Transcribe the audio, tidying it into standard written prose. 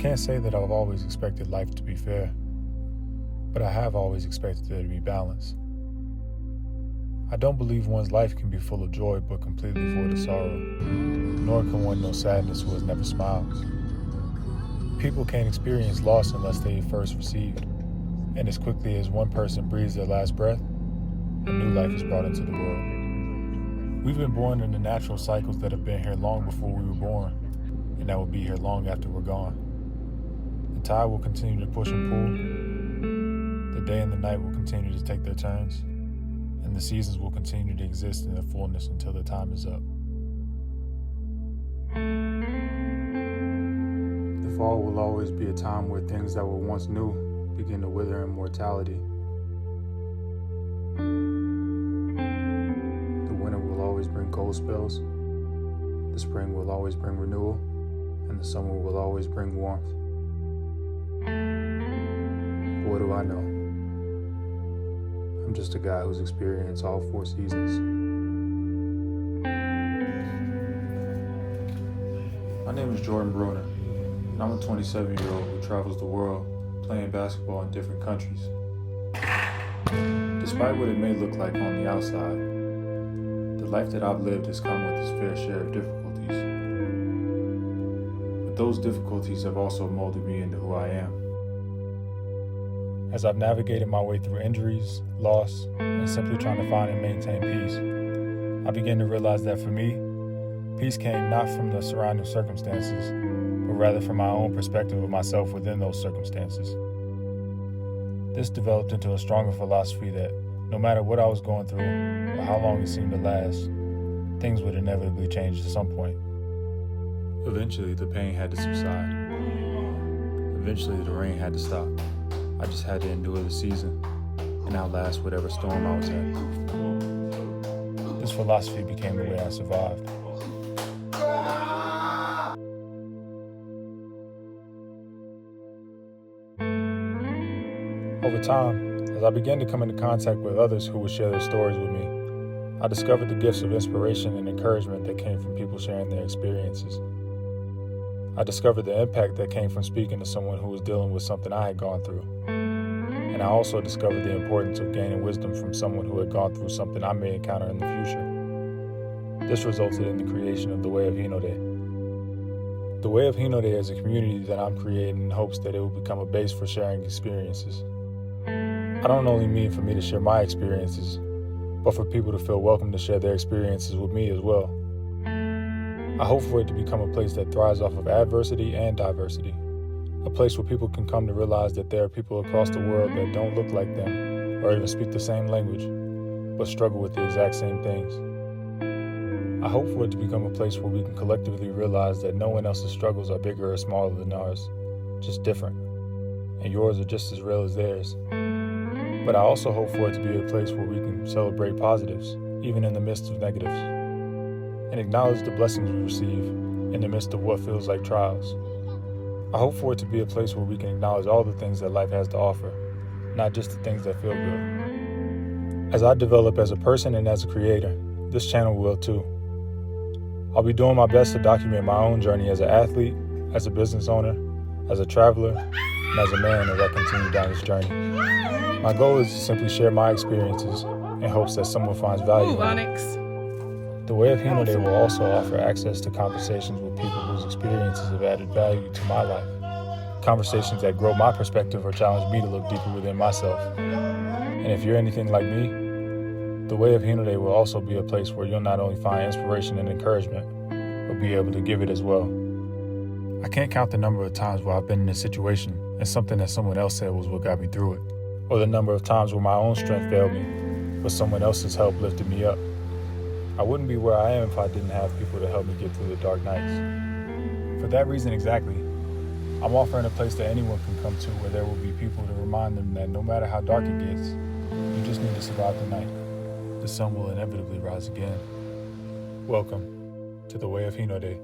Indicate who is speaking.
Speaker 1: can't say that I've always expected life to be fair, but I have always expected there to be balance. I don't believe one's life can be full of joy but completely void of sorrow, nor can one know sadness who has never smiled. People can't experience loss unless they first received, and as quickly as one person breathes their last breath, a new life is brought into the world. We've been born into natural cycles that have been here long before we were born, and that will be here long after we're gone. The tide will continue to push and pull. The day and the night will continue to take their turns, and the seasons will continue to exist in their fullness until their time is up. The fall will always be a time where things that were once new begin to wither in mortality. The winter will always bring cold spells, the spring will always bring renewal, and the summer will always bring warmth. But what do I know? I'm just a guy who's experienced all 4 seasons. My name is Jordan Bruner, and I'm a 27-year-old who travels the world playing basketball in different countries. Despite what it may look like on the outside, the life that I've lived has come with its fair share of difficulties. But those difficulties have also molded me into who I am. As I've navigated my way through injuries, loss, and simply trying to find and maintain peace, I began to realize that for me, peace came not from the surrounding circumstances, but rather from my own perspective of myself within those circumstances. This developed into a stronger philosophy that no matter what I was going through or how long it seemed to last, things would inevitably change at some point. Eventually, the pain had to subside. Eventually, the rain had to stop. I just had to endure the season and outlast whatever storm I was in. This philosophy became the way I survived. Over time, as I began to come into contact with others who would share their stories with me, I discovered the gifts of inspiration and encouragement that came from people sharing their experiences. I discovered the impact that came from speaking to someone who was dealing with something I had gone through. And I also discovered the importance of gaining wisdom from someone who had gone through something I may encounter in the future. This resulted in the creation of the Way of Hinode. The Way of Hinode is a community that I'm creating in hopes that it will become a base for sharing experiences. I don't only mean for me to share my experiences, but for people to feel welcome to share their experiences with me as well. I hope for it to become a place that thrives off of adversity and diversity. A place where people can come to realize that there are people across the world that don't look like them or even speak the same language, but struggle with the exact same things. I hope for it to become a place where we can collectively realize that no one else's struggles are bigger or smaller than ours, just different, and yours are just as real as theirs. But I also hope for it to be a place where we can celebrate positives, even in the midst of negatives, and acknowledge the blessings we receive in the midst of what feels like trials. I hope for it to be a place where we can acknowledge all the things that life has to offer, not just the things that feel good. As I develop as a person and as a creator, this channel will too. I'll be doing my best to document my own journey as an athlete, as a business owner, as a traveler, and as a man as I continue down this journey. My goal is to simply share my experiences in hopes that someone finds value in it. The Way of Hinode will also offer access to conversations with people whose experiences have added value to my life. Conversations that grow my perspective or challenge me to look deeper within myself. And if you're anything like me, the Way of Hinode will also be a place where you'll not only find inspiration and encouragement, but be able to give it as well. I can't count the number of times where I've been in a situation and something that someone else said was what got me through it, or the number of times where my own strength failed me, but someone else's help lifted me up. I wouldn't be where I am if I didn't have people to help me get through the dark nights. For that reason exactly, I'm offering a place that anyone can come to where there will be people to remind them that no matter how dark it gets, you just need to survive the night. The sun will inevitably rise again. Welcome to the Way of Hinode.